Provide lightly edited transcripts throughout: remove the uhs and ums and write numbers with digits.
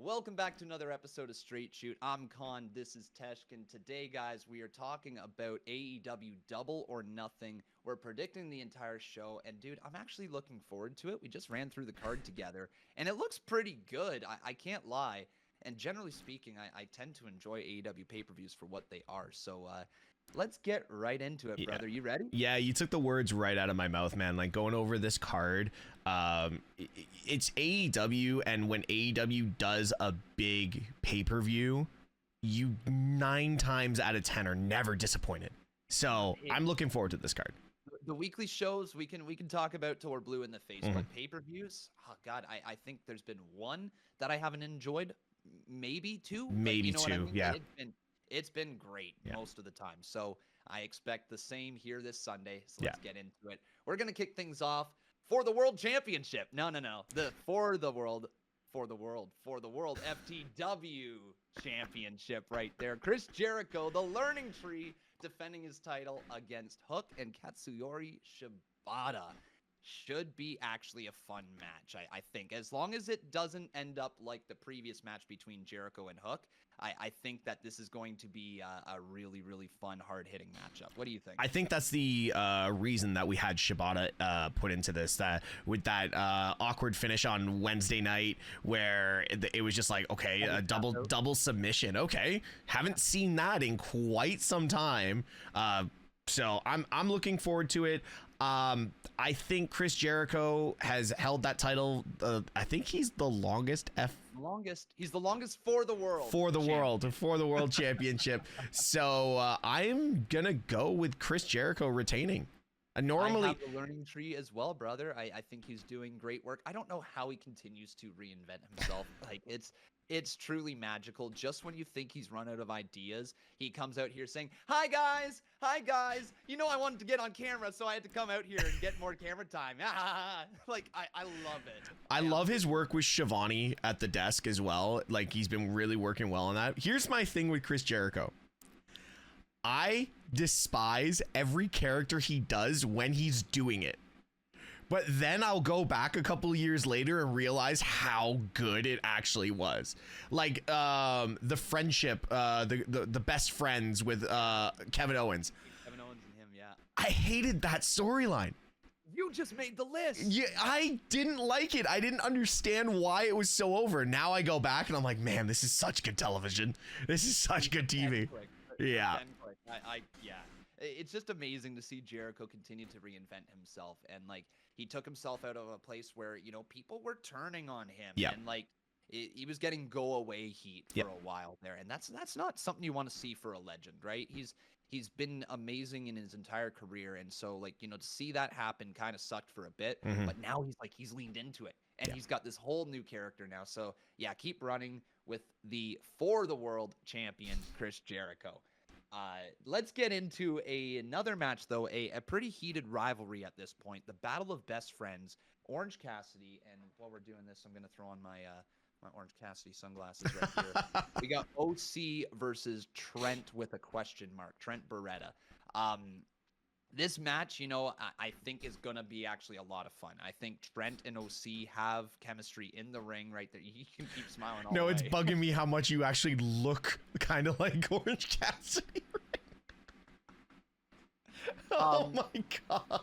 Welcome back to another episode of Straight Shoot. I'm Khan, this is Teshk, and today, guys, we are talking about AEW Double or Nothing. We're predicting the entire show, and dude, I'm actually looking forward to it. We just ran through the card together, and it looks pretty good. I can't lie. And generally speaking, I tend to enjoy AEW pay-per-views for what they are. So let's get right into it, brother. You ready? Yeah, you took the words right out of my mouth, man. Like going over this card, it's AEW, and when AEW does a big pay-per-view, you 9 times out of 10 are never disappointed. So I'm looking forward to this card. The weekly shows we can talk about till we're blue in the face, but pay-per-views, oh god, I think there's been one that I haven't enjoyed, maybe two, maybe but two, what I mean? yeah. It's been great most of the time. So I expect the same here this Sunday. So let's get into it. We're gonna kick things off for the World Championship. No. For the World FTW Championship right there. Chris Jericho, the Learning Tree, defending his title against Hook and Katsuyori Shibata. Should be actually a fun match, I think. As long as it doesn't end up like the previous match between Jericho and Hook, I think that this is going to be a really, really fun, hard-hitting matchup. What do you think? I think that's the reason that we had Shibata put into this, that with that awkward finish on Wednesday night where it was just like, okay, a double submission. Okay, haven't seen that in quite some time. So I'm looking forward to it. I think Chris Jericho has held that title. I think he's the longest He's the longest for the world. For the world championship. So I'm gonna go with Chris Jericho retaining. Normally, I have the Learning Tree as well, brother. I think he's doing great work. I don't know how he continues to reinvent himself. Like it's truly magical. Just when you think he's run out of ideas, he comes out here saying, Hi guys. You know, I wanted to get on camera, so I had to come out here and get more camera time. Like, I love it. I love his work with Shivani at the desk as well. Like, he's been really working well on that. Here's my thing with Chris Jericho. I despise every character he does when he's doing it. But then I'll go back a couple of years later and realize how good it actually was. Like the friendship, the best friends with Kevin Owens. Kevin Owens and him, yeah. I hated that storyline. You just made the list. Yeah, I didn't like it. I didn't understand why it was so over. Now I go back and I'm like, man, this is such good television. This is such good TV. Yeah. Yeah. It's just amazing to see Jericho continue to reinvent himself, and like he took himself out of a place where, you know, people were turning on him, and like he was getting go away heat for a while there, and that's not something you want to see for a legend, right? He's been amazing in his entire career, and so, like, you know, to see that happen kind of sucked for a bit, but now he's leaned into it, and he's got this whole new character now. So yeah, keep running with the For the World champion Chris Jericho. Let's get into another match, though, a pretty heated rivalry at this point. The Battle of Best Friends, Orange Cassidy, and while we're doing this, I'm going to throw on my my Orange Cassidy sunglasses right here. We got OC versus Trent with a question mark, Trent Beretta. This match, you know, I think is going to be actually a lot of fun. I think Trent and OC have chemistry in the ring right there. You can keep smiling all the way. It's bugging me how much you actually look kind of like Orange Cassidy. Oh my God.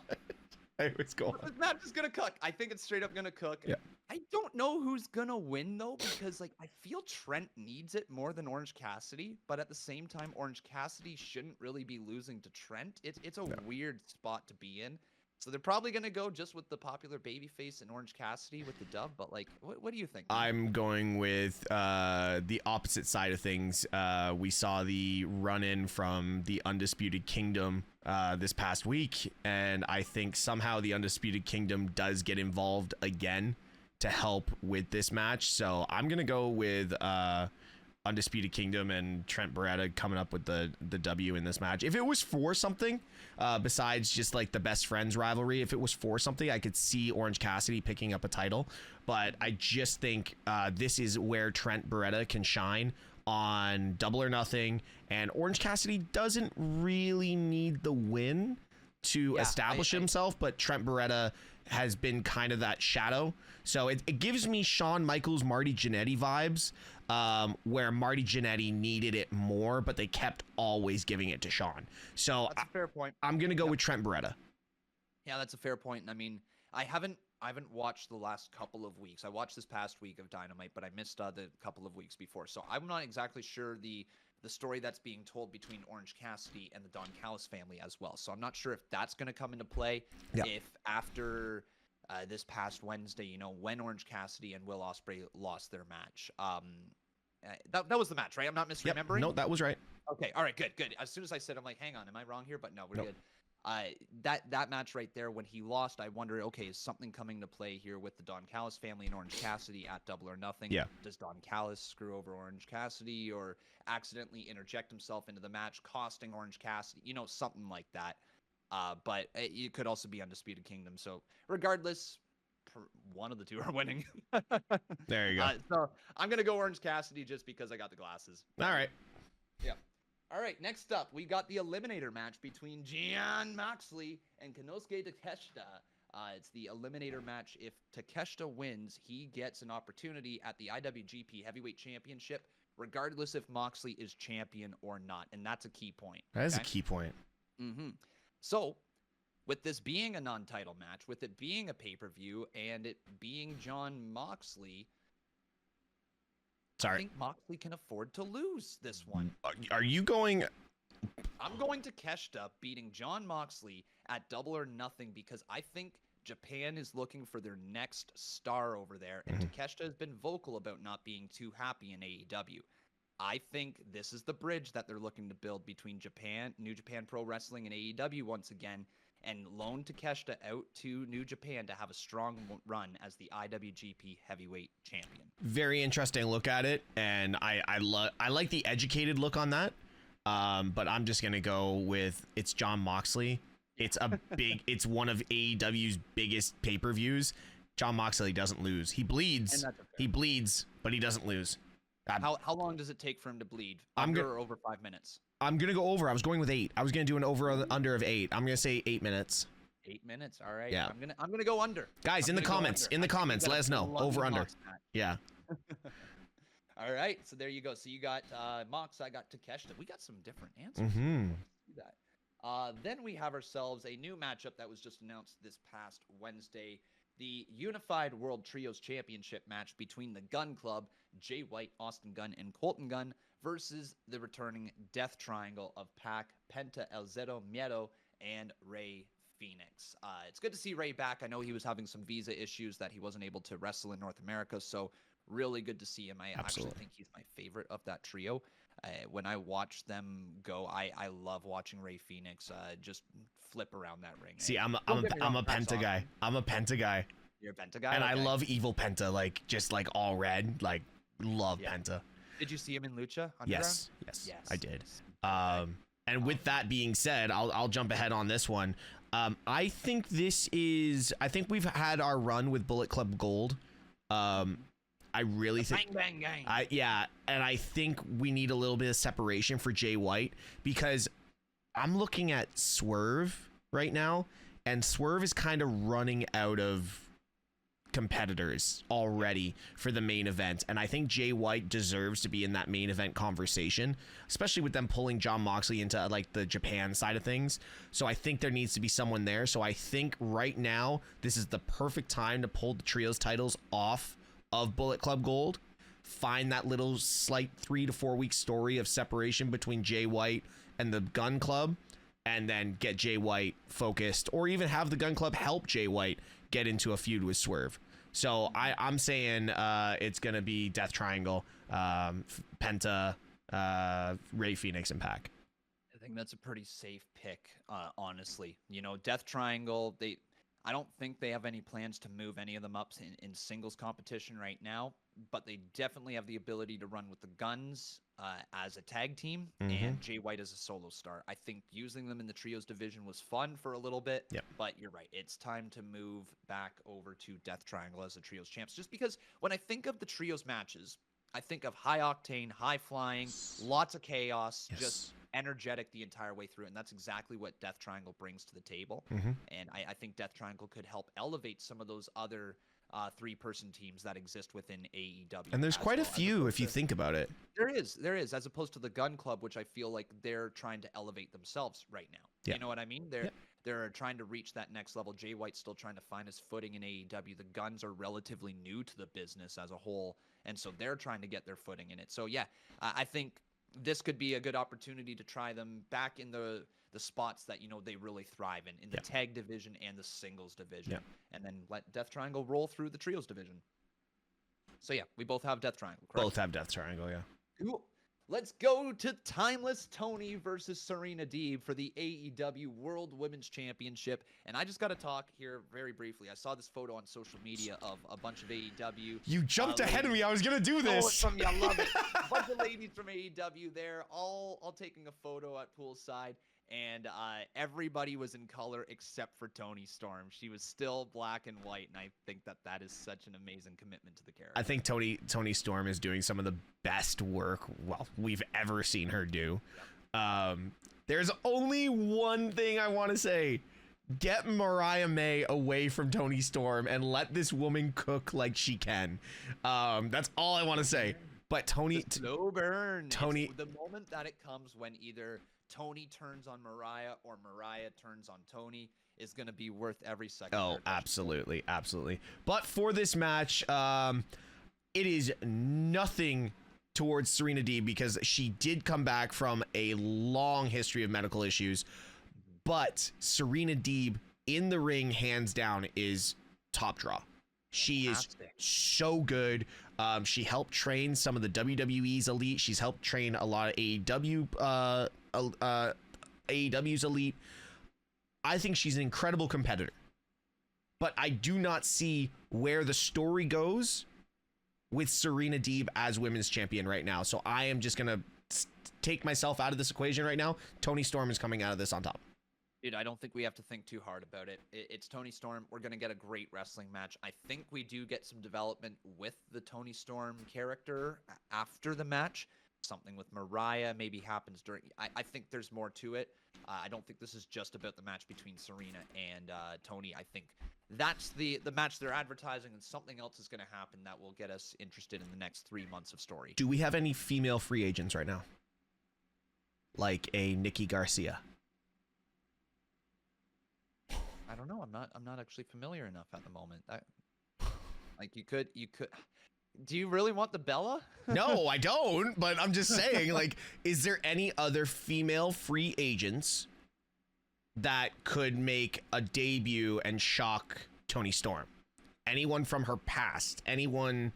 Hey, what's going on? This match is going to cook. I think it's straight up going to cook. Yeah. I don't know who's going to win, though, because like I feel Trent needs it more than Orange Cassidy, but at the same time, Orange Cassidy shouldn't really be losing to Trent. It's a weird spot to be in. So they're probably going to go just with the popular babyface and Orange Cassidy with the dub, but like, what do you think? I'm going with the opposite side of things. We saw the run-in from the Undisputed Kingdom this past week, and I think somehow the Undisputed Kingdom does get involved again to help with this match. So I'm going to go with Undisputed Kingdom and Trent Beretta coming up with the W in this match. If it was for something besides just like the best friends rivalry, if it was for something, I could see Orange Cassidy picking up a title. But I just think this is where Trent Beretta can shine on Double or Nothing, and Orange Cassidy doesn't really need the win to establish himself, but Trent Beretta has been kind of that shadow. So it gives me Shawn Michaels, Marty Jannetty vibes, where Marty Jannetty needed it more, but they kept always giving it to Shawn. So that's a fair point. I'm going to go with Trent Beretta. Yeah, that's a fair point. And I mean, I haven't watched the last couple of weeks. I watched this past week of Dynamite, but I missed the couple of weeks before. So I'm not exactly sure the story that's being told between Orange Cassidy and the Don Callis family as well. So I'm not sure if that's going to come into play. Yeah. If after this past Wednesday, you know, when Orange Cassidy and Will Ospreay lost their match, that was the match, right? I'm not misremembering. Yep. No, that was right. Okay. All right. Good. As soon as I said, I'm like, hang on, am I wrong here? But no, we're good. That match right there, when he lost, I wonder, okay, is something coming to play here with the Don Callis family and Orange Cassidy at Double or Nothing? Yeah. Does Don Callis screw over Orange Cassidy or accidentally interject himself into the match, costing Orange Cassidy? You know, something like that. But it could also be Undisputed Kingdom. So regardless, one of the two are winning. There you go. So I'm going to go Orange Cassidy just because I got the glasses. All right. Yeah. All right, next up, we got the Eliminator match between Jon Moxley and Konosuke Takeshita. It's the Eliminator match. If Takeshita wins, he gets an opportunity at the IWGP Heavyweight Championship, regardless if Moxley is champion or not. And that's a key point. That is a key point. Mm-hmm. So, with this being a non-title match, with it being a pay-per-view, and it being Jon Moxley, I think Moxley can afford to lose this one. Are you going? I'm going to Takeshita beating Jon Moxley at Double or Nothing because I think Japan is looking for their next star over there, and Takeshita has been vocal about not being too happy in AEW. I think this is the bridge that they're looking to build between Japan, New Japan Pro Wrestling, and AEW once again, and loan Takeshita out to New Japan to have a strong run as the IWGP Heavyweight Champion. Very interesting look at it, and I like the educated look on that. But I'm just gonna go with it's Jon Moxley. It's it's one of AEW's biggest pay-per-views. Jon Moxley doesn't lose. He bleeds. He bleeds, but he doesn't lose. How long does it take for him to bleed? Under or over 5 minutes? I'm gonna go over. I was going with 8. I was gonna do an over under of 8. I'm gonna say 8 minutes. 8 minutes. All right. Yeah. I'm gonna go under. Guys, in the comments, let us know. Over under. Yeah. All right. So there you go. So you got Mox. I got Takeshita. We got some different answers. See that. Then we have ourselves a new matchup that was just announced this past Wednesday. The Unified World Trios Championship match between the Gun Club, Jay White, Austin Gunn, and Colton Gunn versus the returning Death Triangle of Pac, Penta, El Zero Miedo, and Rey Fenix. It's good to see Rey back. I know he was having some visa issues that he wasn't able to wrestle in North America, so really good to see him. I actually think he's my favorite of that trio. When I watch them go, I love watching Rey Fenix just flip around that ring. See, I'm a Penta guy. I'm a Penta guy. You're a Penta guy? And I love evil Penta, like just like all red, like love Penta. Did you see him in Lucha Underground? Yes, I did. And with that being said, I'll jump ahead on this one. I think we've had our run with Bullet Club Gold. I really think bang, bang. And I think we need a little bit of separation for Jay White because I'm looking at Swerve right now, and Swerve is kind of running out of competitors already for the main event, and I think Jay White deserves to be in that main event conversation, especially with them pulling Jon Moxley into like the Japan side of things. So I think there needs to be someone there. So I think right now this is the perfect time to pull the trios titles off of Bullet Club Gold, find that little slight 3 to 4 week story of separation between Jay White and the Gun Club, and then get Jay White focused, or even have the Gun Club help Jay White get into a feud with Swerve. So I'm saying it's gonna be Death Triangle, Penta, Rey Fenix, and Pac. I think that's a pretty safe pick, honestly. You know, Death Triangle, I don't think they have any plans to move any of them up in singles competition right now, but they definitely have the ability to run with the Guns as a tag team and Jay White as a solo star. I think using them in the trios division was fun for a little bit, but you're right. It's time to move back over to Death Triangle as the trios champs, just because when I think of the trios matches, I think of high octane, high flying, lots of chaos, Yes. just energetic the entire way through. And that's exactly what Death Triangle brings to the table. Mm-hmm. And I think Death Triangle could help elevate some of those other 3-person teams that exist within AEW. And there's quite a few if you think about it. There is, as opposed to the Gun Club, which I feel like they're trying to elevate themselves right now. Yeah. You know what I mean? They're trying to reach that next level. Jay White's still trying to find his footing in AEW. The Guns are relatively new to the business as a whole, and so they're trying to get their footing in it. So yeah, I think this could be a good opportunity to try them back in the spots that they really thrive in the tag division and the singles division, and then let Death Triangle roll through the trios division. So yeah, we both have Death Triangle, correct? Both have Death Triangle, yeah. Cool. Let's go to Timeless Tony versus Serena Deeb for the AEW World Women's Championship. And I just got to talk here very briefly. I saw this photo on social media of a bunch of AEW. You jumped ahead of me. I was going to do this. From you. I love it. A bunch of ladies from AEW there, all taking a photo at poolside. And everybody was in color except for Toni Storm. She was still black and white, and I think that is such an amazing commitment to the character. I think Toni Storm is doing some of the best work we've ever seen her do. There's only one thing I want to say. Get Mariah May away from Toni Storm and let this woman cook like she can. That's all I want to say. But Toni... Slow burn. Toni... It's the moment that it comes when either Toni turns on Mariah or Mariah turns on Toni is going to be worth every second. Oh, absolutely. Absolutely. But for this match, it is nothing towards Serena Deeb because she did come back from a long history of medical issues. But Serena Deeb in the ring, hands down, is top draw. She is so good. She helped train some of the WWE's elite. She's helped train a lot of AEW's elite. I think she's an incredible competitor, but I do not see where the story goes with Serena Deeb as women's champion right now. So I am just going to take myself out of this equation right now. Toni Storm is coming out of this on top. Dude, I don't think we have to think too hard about it. It's Toni Storm. We're going to get a great wrestling match. I think we do get some development with the Toni Storm character after the match. Something with Mariah maybe happens during... I think there's more to it. I don't think this is just about the match between Serena and Toni. I think that's the match they're advertising, and something else is going to happen that will get us interested in the next 3 months of story. Do we have any female free agents right now? Like a Nikki Garcia? I don't know. I'm not actually familiar enough at the moment. Like you could. Do you really want the Bella? No, I don't. But I'm just saying, like, is there any other female free agents that could make a debut and shock Toni Storm? Anyone from her past? Anyone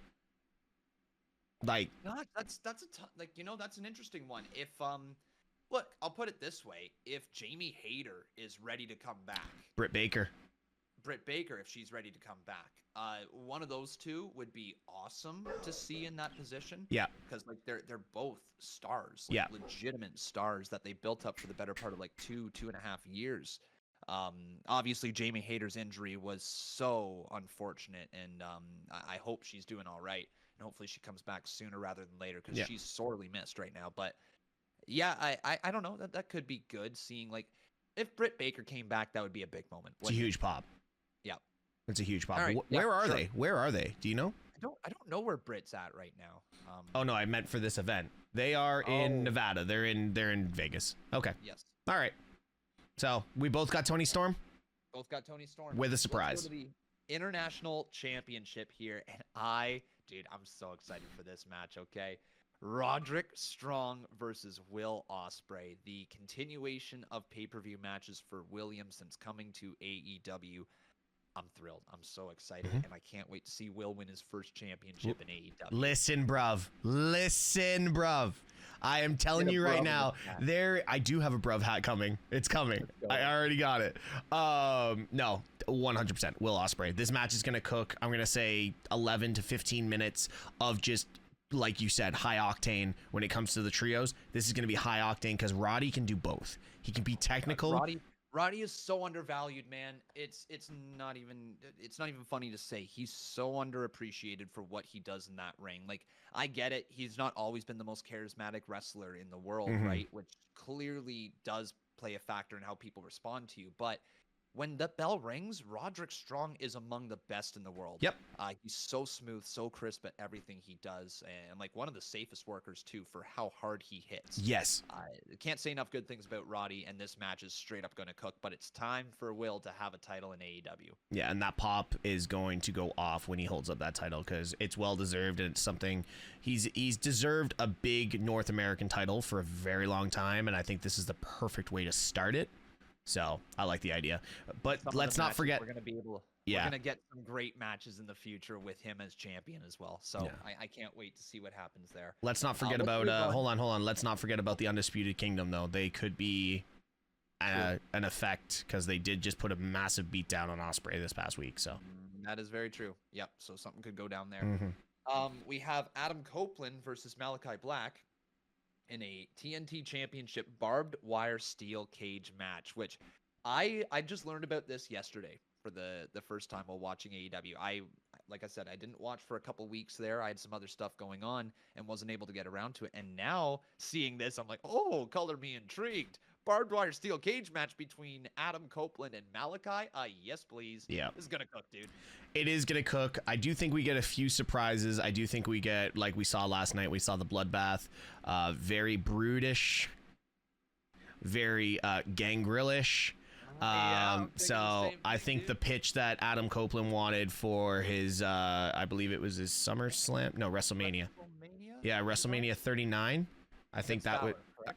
like? No, that's an interesting one. If look, I'll put it this way: if Jamie Hayter is ready to come back, Britt Baker, if she's ready to come back, one of those two would be awesome to see in that position. Yeah, because like they're both stars, yeah, legitimate stars that they built up for the better part of like 2.5 years. Obviously Jamie Hayter's injury was so unfortunate, and I hope she's doing all right, and hopefully she comes back sooner rather than later because she's sorely missed right now. But yeah, I don't know, that could be good seeing, like, if Britt Baker came back, that would be a big moment. It's a huge pop. Yeah, it's a huge pop. Right. Where are they? Where are they? Do you know? I don't know where Britt's at right now. Oh no, I meant for this event. They are in Nevada. They're in Vegas. Okay. Yes. All right. So we both got Toni Storm. Both got Toni Storm with a surprise. Let's go to the International Championship here, and I'm so excited for this match. Okay. Roderick Strong versus Will Ospreay, the continuation of pay-per-view matches for William since coming to AEW. I'm thrilled. I'm so excited, and I can't wait to see Will win his first championship in AEW. Listen, bruv. I am telling you right now, I do have a bruv hat coming. It's coming. I already got it. No, 100% Will Ospreay. This match is going to cook. I'm going to say 11 to 15 minutes of just, like you said, high octane when it comes to the trios. This is going to be high octane because Roddy can do both. He can be technical. Roddy is so undervalued, man. It's not even funny to say. He's so underappreciated for what he does in that ring. Like, I get it. He's not always been the most charismatic wrestler in the world, right? Which clearly does play a factor in how people respond to you. But when the bell rings, Roderick Strong is among the best in the world. Yep. He's so smooth, so crisp at everything he does, and like one of the safest workers too for how hard he hits. Yes. I can't say enough good things about Roddy, and this match is straight up going to cook. But it's time for Will to have a title in AEW. Yeah, and that pop is going to go off when he holds up that title because it's well deserved, and it's something he's deserved a big North American title for a very long time, and I think this is the perfect way to start it. So I like the idea, but let's not forget we're going to get some great matches in the future with him as champion as well. So I can't wait to see what happens there. Let's not forget about hold on. Let's not forget about the Undisputed Kingdom though. They could be an effect because they did just put a massive beat down on Ospreay this past week. So that is very true. Yep. So something could go down there. We have Adam Copeland versus Malachi Black in a TNT Championship barbed wire steel cage match, which I just learned about this yesterday for the first time while watching AEW. Like I said, I didn't watch for a couple weeks there. I had some other stuff going on and wasn't able to get around to it. And now seeing this, I'm like, oh, color me intrigued. Barbed wire steel cage match between Adam Copeland and Malachi. Yes, please. Yeah. This is going to cook, dude. It is going to cook. I do think we get a few surprises. I do think we get, like we saw last night, we saw the bloodbath. Very brutish. Very Gangrelish. So I think the pitch that Adam Copeland wanted for his, I believe it was his SummerSlam. No, WrestleMania. Yeah, WrestleMania 39. I think that would.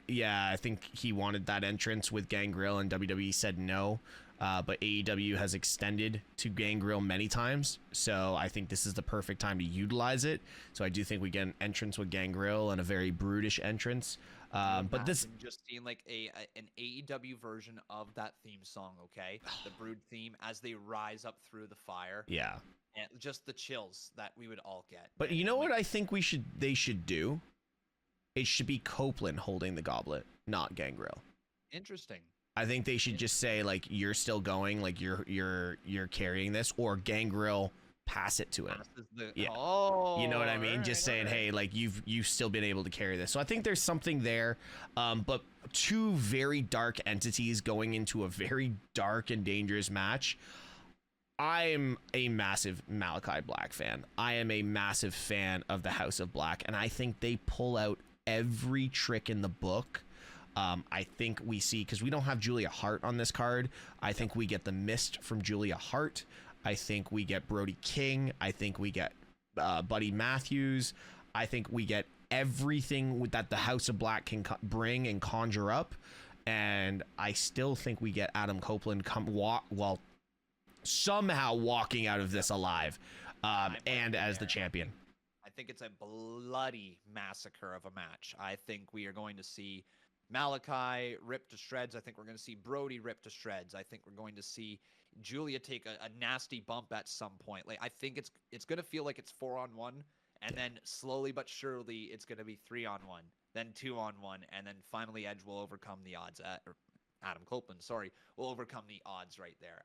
Yeah, I think he wanted that entrance with Gangrel, and WWE said no. But AEW has extended to Gangrel many times, so I think this is the perfect time to utilize it. So I do think we get an entrance with Gangrel and a very brutish entrance. But this just seeing like an AEW version of that theme song, okay? The Brood theme as they rise up through the fire. Yeah. And just the chills that we would all get. But you know what I think they should do? It should be Copeland holding the goblet, not Gangrel. Interesting. I think they should just say like you're still going, like you're carrying this, or Gangrel pass it to him. Yeah. Oh, you know what I mean? Just saying, hey, like you've still been able to carry this. So I think there's something there. But two very dark entities going into a very dark and dangerous match. I am a massive Malachi Black fan. I am a massive fan of the House of Black, and I think they pull out every trick in the book. I think we see, because we don't have Julia Hart on this card, I think we get the Mist from Julia Hart. I think we get Brody King. I think we get Buddy Matthews. I think we get everything that the House of Black can bring and conjure up. And I still think we get Adam Copeland somehow walking out of this alive and as the champion. I think it's a bloody massacre of a match. I think we are going to see Malachi ripped to shreds. I think we're going to see Brody ripped to shreds. I think we're going to see Julia take a nasty bump at some point. Like, I think it's going to feel like it's 4-on-1, and then slowly but surely it's going to be 3-on-1, then 2-on-1, and then finally Edge will overcome the odds. Or Adam Copeland, sorry, will overcome the odds right there.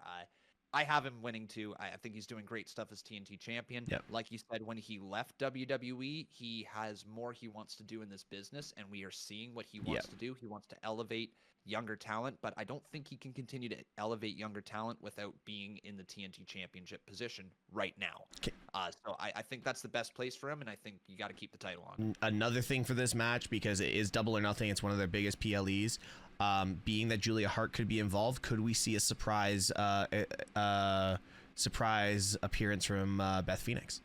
I have him winning too. I think he's doing great stuff as TNT champion. Yep. Like you said, when he left WWE, he has more he wants to do in this business, and we are seeing what he wants to do. He wants to elevate younger talent, but I don't think he can continue to elevate younger talent without being in the TNT championship position right now. Okay. So I think that's the best place for him, and I think you got to keep the title on. Another thing for this match, because it is Double or Nothing, it's one of their biggest PLEs. Being that Julia Hart could be involved, could we see a surprise appearance from Beth Phoenix?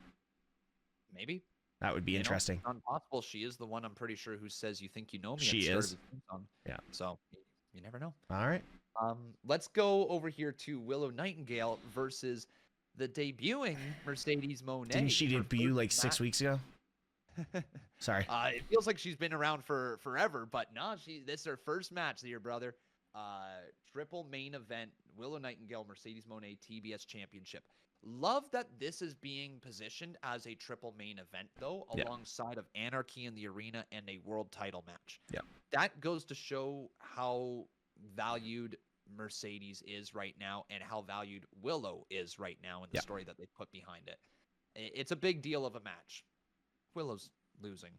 Maybe. That would be interesting. It's impossible. She is the one, I'm pretty sure, who says "You think you know me." She is. Yeah. So you never know. All right. Let's go over here to Willow Nightingale versus the debuting Mercedes Moné. Didn't she debut like 6 weeks ago? Sorry. It feels like she's been around for forever, but no, this is her first match here, brother. Triple main event, Willow Nightingale, Mercedes Moné TBS Championship. Love that this is being positioned as a triple main event, though, alongside of Anarchy in the Arena and a world title match. Yeah. That goes to show how valued Mercedes is right now and how valued Willow is right now in the story that they put behind it. It's a big deal of a match. Willow's losing.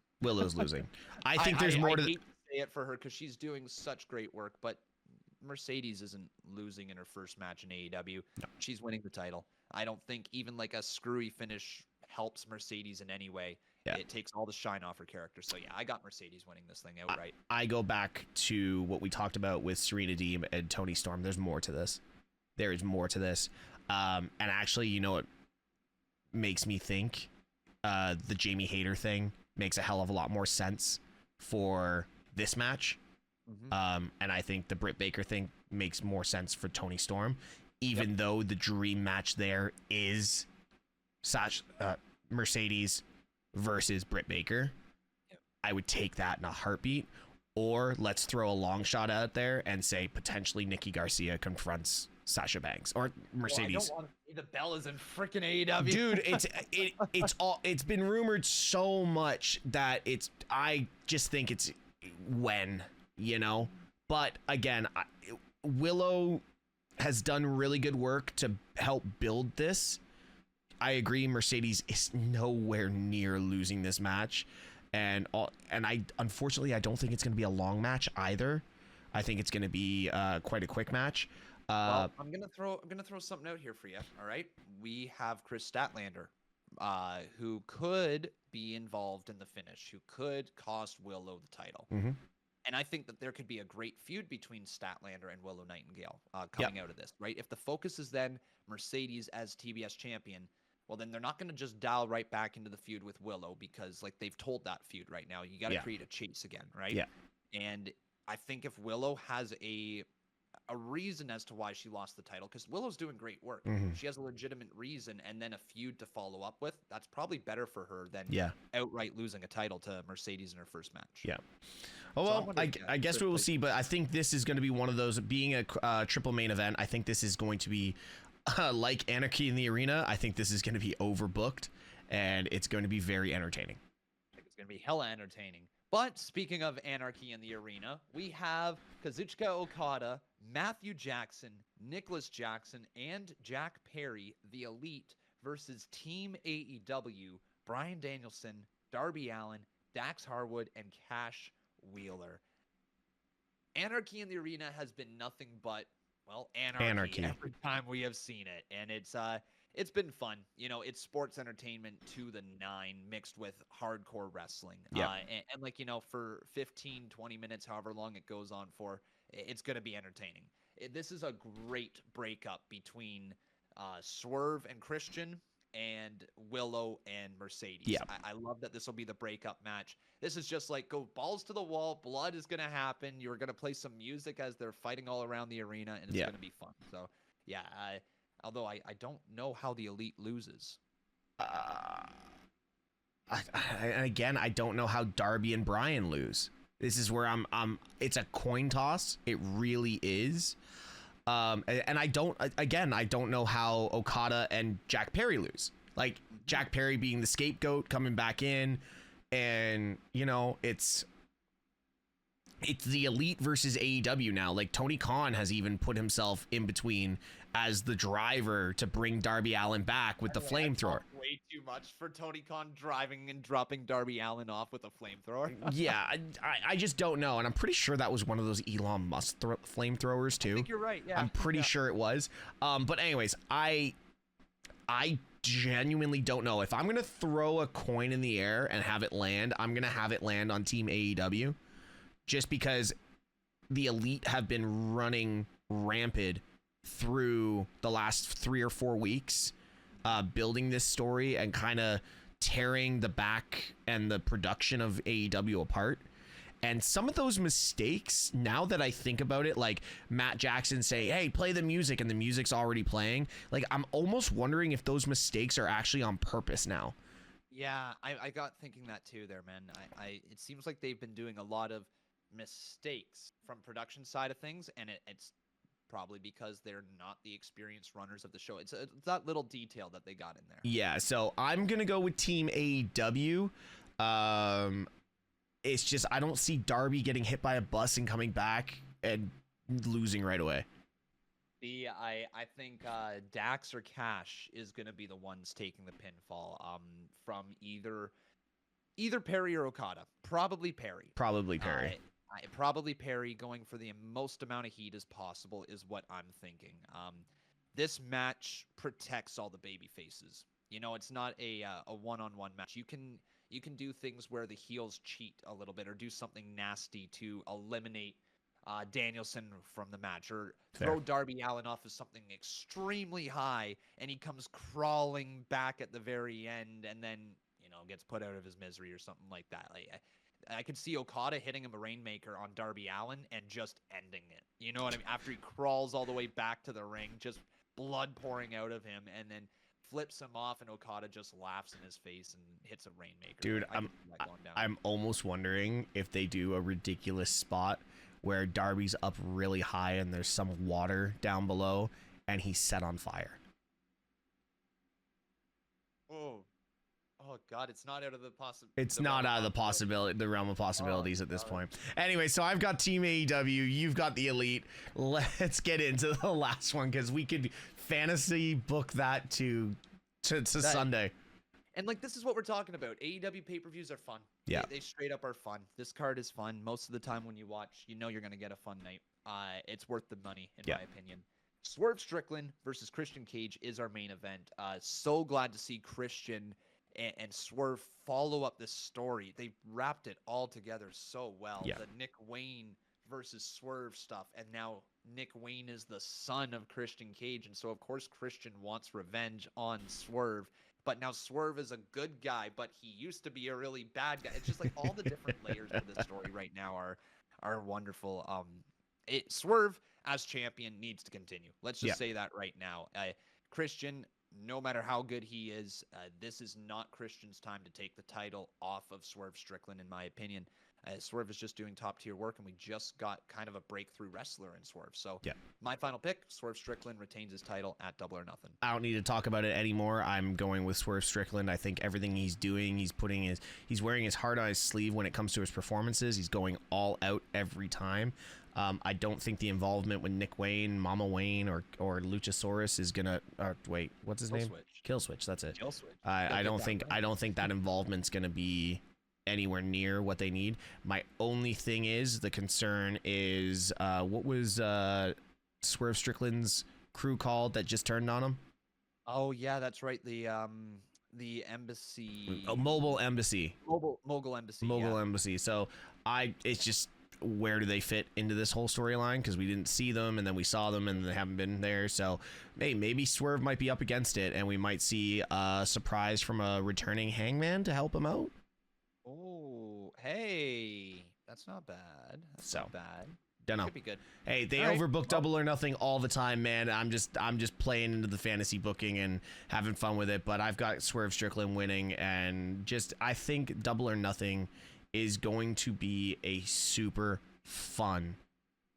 I think there's more to... I hate to say it for her because she's doing such great work, but Mercedes isn't losing in her first match in AEW. No. She's winning the title. I don't think even like a screwy finish helps Mercedes in any way. Yeah. It takes all the shine off her character. So yeah, I got Mercedes winning this thing outright. I go back to what we talked about with Serena Deeb and Toni Storm. There's more to this. There is more to this. And actually, you know what makes me think the Jamie Hayter thing makes a hell of a lot more sense for this match. Mm-hmm. And I think the Britt Baker thing makes more sense for Toni Storm, even though the dream match there is Mercedes versus Britt Baker. I would take that in a heartbeat. Or let's throw a long shot out there and say potentially Nikki Garcia confronts Sasha Banks or Mercedes. I don't want to see the Bellas in freaking AEW. Dude, it's been rumored so much that I just think it's when, you know. But again, Willow has done really good work to help build this. I agree, Mercedes is nowhere near losing this match, and I unfortunately I don't think it's going to be a long match either. I think it's going to be quite a quick match. Well, I'm gonna throw something out here for you. All right, we have Chris Statlander, who could be involved in the finish, who could cost Willow the title. Mm-hmm. And I think that there could be a great feud between Statlander and Willow Nightingale coming out of this, right? If the focus is then Mercedes as TBS champion, well, then they're not going to just dial right back into the feud with Willow because, like, they've told that feud right now. You got to create a chase again, right? Yeah. And I think if Willow has a reason as to why she lost the title, because Willow's doing great work. Mm-hmm. She has a legitimate reason and then a feud to follow up with. That's probably better for her than outright losing a title to Mercedes in her first match. Yeah. Oh, well, I guess we will see, but I think this is going to be one of those, being a triple main event, I think this is going to be like Anarchy in the Arena. I think this is going to be overbooked, and it's going to be very entertaining. I think it's going to be hella entertaining. But speaking of Anarchy in the Arena, we have Kazuchika Okada, Matthew Jackson, Nicholas Jackson, and Jack Perry, the Elite, versus Team AEW, Bryan Danielson, Darby Allin, Dax Harwood, and Cash Wheeler. Anarchy in the Arena has been nothing but, well, anarchy every time we have seen it. And it's been fun. You know, it's sports entertainment to the nine mixed with hardcore wrestling. Yeah. And like, you know, for 15, 20 minutes, however long it goes on for, it's going to be entertaining. This is a great breakup between Swerve and Christian and Willow and Mercedes. Yeah. I love that this will be the breakup match. This is just like, go balls to the wall. Blood is going to happen. You're going to play some music as they're fighting all around the arena, and it's going to be fun. So, yeah, although I don't know how the Elite loses. Again, I don't know how Darby and Bryan lose. This is where I'm it's a coin toss. It really is. And I don't know how Okada and Jack Perry lose. Like, Jack Perry being the scapegoat, coming back in, and, you know, it's the Elite versus AEW now. Like, Tony Khan has even put himself in between as the driver to bring Darby Allin back with the flamethrower. Way too much for Tony Khan driving and dropping Darby Allin off with a flamethrower. Yeah, I just don't know. And I'm pretty sure that was one of those Elon Musk flamethrowers too. I think you're right. Yeah, I'm pretty sure it was. But anyways, I genuinely don't know. If I'm going to throw a coin in the air and have it land, I'm going to have it land on Team AEW, just because the Elite have been running rampant through the last 3 or 4 weeks, building this story and kind of tearing the back and the production of AEW apart. And some of those mistakes, now that I think about it, like Matt Jackson say, hey, play the music, and the music's already playing. Like, I'm almost wondering if those mistakes are actually on purpose now. Yeah, I got thinking that too there, man. It seems like they've been doing a lot of mistakes from production side of things, and it's probably because they're not the experienced runners of the show. It's that little detail that they got in there. Yeah, so I'm going to go with Team AEW. It's just I don't see Darby getting hit by a bus and coming back and losing right away. me, I think Dax or Cash is gonna be the ones taking the pinfall. From either Perry or Okada. Probably Perry. Probably Perry. Probably Perry, going for the most amount of heat as possible is what I'm thinking. This match protects all the baby faces. You know, it's not a one-on-one match. You can do things where the heels cheat a little bit or do something nasty to eliminate Danielson from the match, or throw Darby Allin off as something extremely high, and he comes crawling back at the very end, and then gets put out of his misery or something like that. Like I could see Okada hitting him a Rainmaker on Darby Allin and just ending it. You know what I mean? After he crawls all the way back to the ring, just blood pouring out of him, and then flips him off, and Okada just laughs in his face and hits a Rainmaker. Dude, I'm almost wondering if they do a ridiculous spot where Darby's up really high and there's some water down below and he's set on fire. Oh God, it's not out of the possibility. It's not out of the realm of possibilities at this point. Anyway, so I've got Team AEW, you've got the Elite. Let's get into the last one, because we could fantasy book that to Sunday. And like, this is what we're talking about. AEW pay-per-views are fun. Yeah, they straight up are fun. This card is fun. Most of the time when you watch, you're gonna get a fun night. It's worth the money, in my opinion. Swerve Strickland versus Christian Cage is our main event. So glad to see Christian and Swerve follow up this story. They wrapped it all together so well. Yeah. The Nick Wayne versus Swerve stuff, and now Nick Wayne is the son of Christian Cage, and so of course Christian wants revenge on Swerve. But now Swerve is a good guy, but he used to be a really bad guy. It's just like all the different layers of this story right now are wonderful. Swerve as champion needs to continue. Let's just say that right now. Christian, no matter how good he is, this is not Christian's time to take the title off of Swerve Strickland, in my opinion. Swerve is just doing top-tier work, and we just got kind of a breakthrough wrestler in Swerve. So my final pick, Swerve Strickland retains his title at Double or Nothing. I don't need to talk about it anymore. I'm going with Swerve Strickland. I think everything he's doing, he's wearing his heart on his sleeve when it comes to his performances. He's going all out every time. I don't think the involvement with Nick Wayne, Mama Wayne, or Luchasaurus is gonna. Wait, what's his name? Killswitch. That's it. Killswitch. I don't think that involvement's gonna be anywhere near what they need. My only thing is, the concern is, what was Swerve Strickland's crew called that just turned on him? Oh yeah, that's right. The embassy. Mobile Embassy. Mogul Embassy. Mogul Embassy. So it's just, where do they fit into this whole storyline? Because we didn't see them, and then we saw them, and they haven't been there. So maybe Swerve might be up against it, and we might see a surprise from a returning Hangman to help him out. Oh, hey, that's not bad. That's not bad. Don't know. Could be good. Hey, they overbook Double or Nothing all the time, man. I'm just playing into the fantasy booking and having fun with it. But I've got Swerve Strickland winning, and I think Double or Nothing is going to be a super fun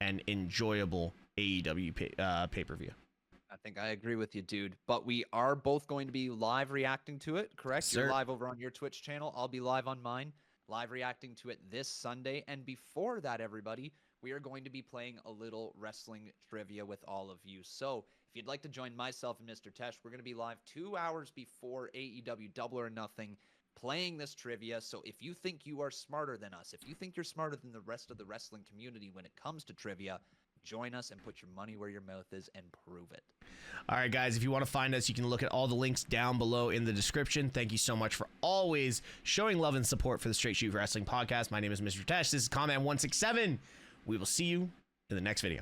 and enjoyable AEW pay-per-view. I think I agree with you, dude. But we are both going to be live reacting to it, correct? Sir. You're live over on your Twitch channel. I'll be live on mine, live reacting to it this Sunday. And before that, everybody, we are going to be playing a little wrestling trivia with all of you. So if you'd like to join myself and MrTeshk, we're going to be live 2 hours before AEW Double or Nothing, playing this trivia. So if you think you are smarter than us, if you think you're smarter than the rest of the wrestling community when it comes to trivia, join us and put your money where your mouth is and prove it. All right, guys, if you want to find us, you can look at all the links down below in the description. Thank you so much for always showing love and support for the Straight Shoot Wrestling Podcast. My name is MrTeshk. This is Comment 167. We will see you in the next video.